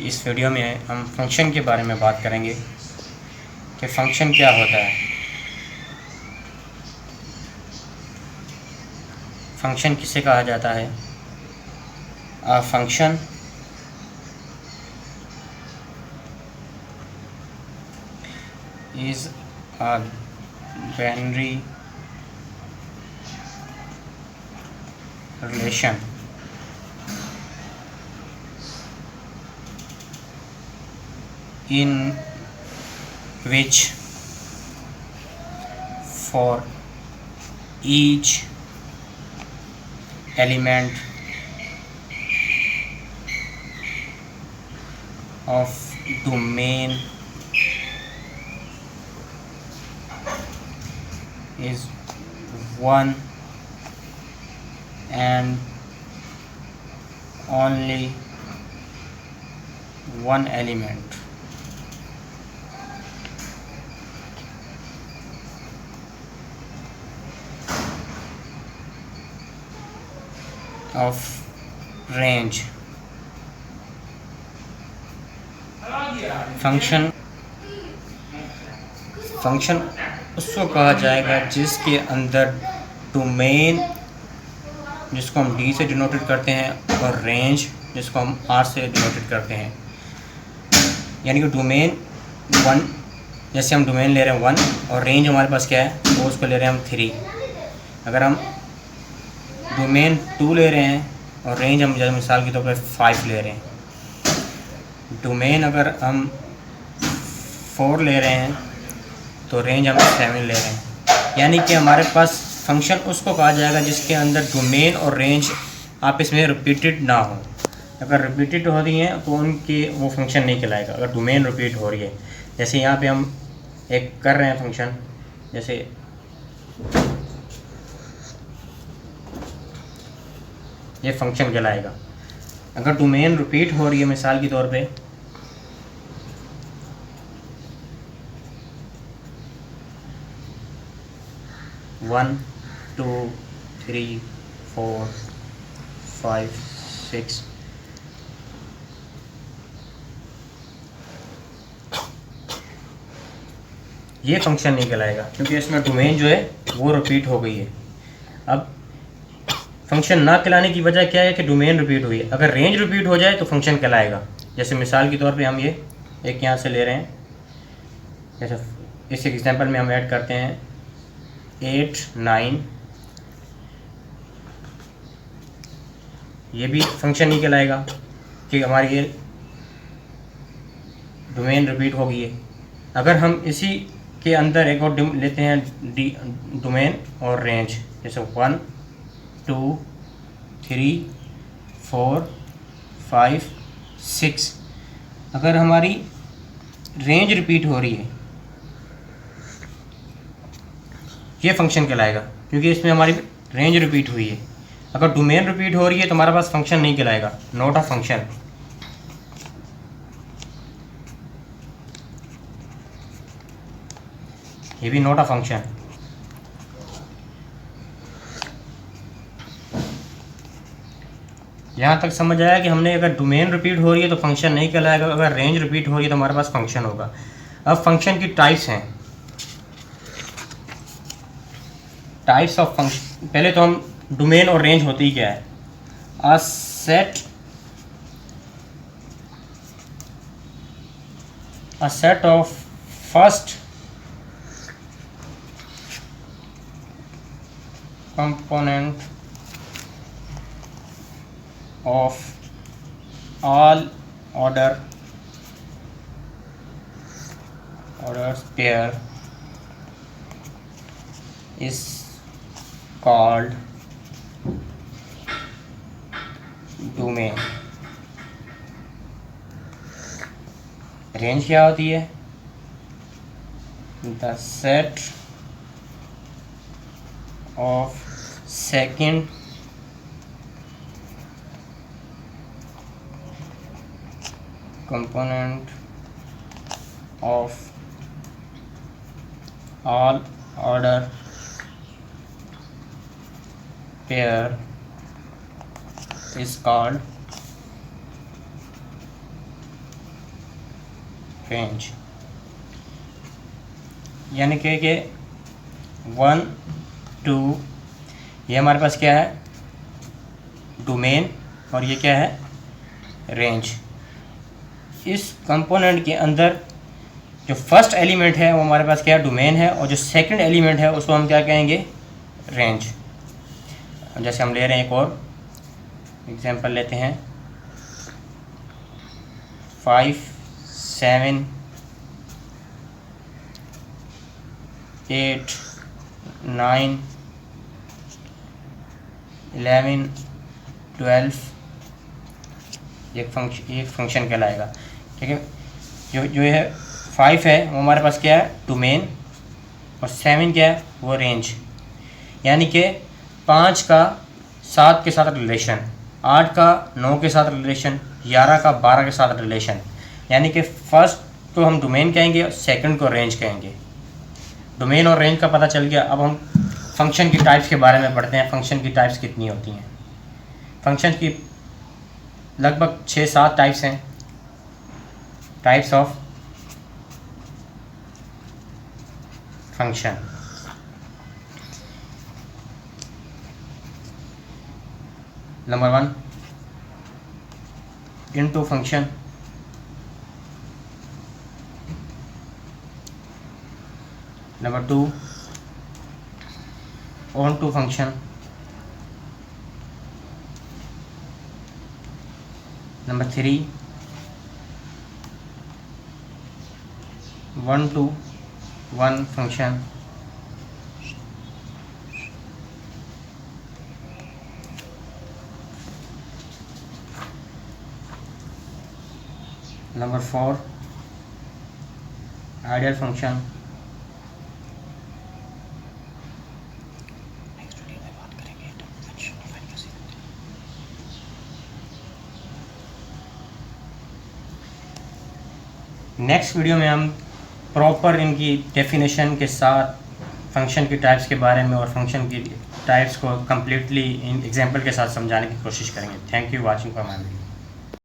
इस वीडियो में हम फंक्शन के बारे में बात करेंगे कि फ़ंक्शन क्या होता है। फ़ंक्शन किसे कहा जाता है? A function is a binary relation in which for each element of domain is one and only one element of range। Function उसको कहा जाएगा जिसके अंदर डोमेन, जिसको हम डी से डिनोटेड करते हैं, और रेंज जिसको हम आर से डिनोटेड करते हैं। यानी कि डोमेन वन, जैसे हम डोमेन ले रहे हैं 1 और रेंज हमारे पास क्या है, वो उसको ले रहे हैं हम 3। अगर हम डोमेन 2 ले रहे हैं और रेंज हम जैसे मिसाल के तौर पर 5 ले रहे हैं, डोमेन अगर हम 4 ले रहे हैं तो रेंज हम 7 ले रहे हैं। यानी कि हमारे पास फंक्शन उसको कहा जाएगा जिसके अंदर डोमेन और रेंज आपस में रिपीटेड ना हो। अगर रिपीटेड हो रही हैं तो उनके वो फंक्शन नहीं कहलाएगा। अगर डोमेन रिपीट हो रही है, जैसे यहाँ पे हम एक कर रहे हैं फंक्शन, जैसे ये फंक्शन कहलाएगा। अगर डोमेन रिपीट हो रही है, मिसाल के तौर पे 1 2 3 4 5 6, ये फंक्शन नहीं कहलाएगा क्योंकि इसमें डोमेन जो है वो रिपीट हो गई है। अब फंक्शन ना कहलाने की वजह क्या है कि डोमेन रिपीट हुई है। अगर रेंज रिपीट हो जाए तो फंक्शन कहलाएगा। जैसे मिसाल के तौर पे हम ये एक यहाँ से ले रहे हैं, जैसे इस एग्जांपल में हम ऐड करते हैं 8 9, ये भी फंक्शन नहीं कहलाएगा कि हमारी ये डोमेन रिपीट हो गई है। अगर हम इसी के अंदर एक और लेते हैं डोमेन और रेंज, जैसे 1 2 3 4 5 6, अगर हमारी रेंज रिपीट हो रही है ये फंक्शन कहलाएगा क्योंकि इसमें हमारी रेंज रिपीट हुई है। अगर डोमेन रिपीट हो रही है तो हमारे पास फंक्शन नहीं कहलाएगा, नॉट अ फंक्शन। ये भी नॉट अ फंक्शन। यहाँ तक समझ आया कि हमने अगर डोमेन रिपीट हो रही है तो फंक्शन नहीं कहलाएगा, अगर रेंज रिपीट हो रही है तो हमारे पास फंक्शन होगा। अब फंक्शन की टाइप्स हैं, टाइप्स ऑफ फंक्शन। पहले तो हम डोमेन और रेंज होती ही क्या है? A set of first component of all orders pair is called domain। Range क्या होती है? The set of second component of all order pair is called range, यानी कि 1 2, ये हमारे पास क्या है, डोमेन, और ये क्या है, रेंज। इस कंपोनेंट के अंदर जो फर्स्ट एलिमेंट है वो हमारे पास क्या है, डोमेन है, और जो सेकंड एलिमेंट है उसको हम क्या कहेंगे, रेंज। जैसे हम ले रहे हैं एक और एग्जांपल लेते हैं, 5 7 8 9 11 12, एक फंक्शन कहलाएगा, ठीक है। जो है 5 है वो हमारे पास क्या है, डोमेन, और 7 क्या है, वो रेंज। यानी कि 5 का 7 के साथ रिलेशन, 8 का 9 के साथ रिलेशन, 11 का 12 के साथ रिलेशन। यानी कि फर्स्ट को हम डोमेन कहेंगे और सेकंड को रेंज कहेंगे। डोमेन और रेंज का पता चल गया। अब हम फंक्शन की टाइप्स के बारे में पढ़ते हैं। फंक्शन की टाइप्स कितनी होती हैं? फंक्शन की लगभग 6-7 टाइप्स हैं। Types of function. Number 1, into function. Number 2, onto function. Number 3, 1-to-1 function. Number 4, ideal function. Next video में हम प्रॉपर इनकी डेफिनेशन के साथ फंक्शन की टाइप्स के बारे में और फंक्शन की टाइप्स को कम्प्लीटली इन एग्जांपल के साथ समझाने की कोशिश करेंगे। Thank you watching for my video.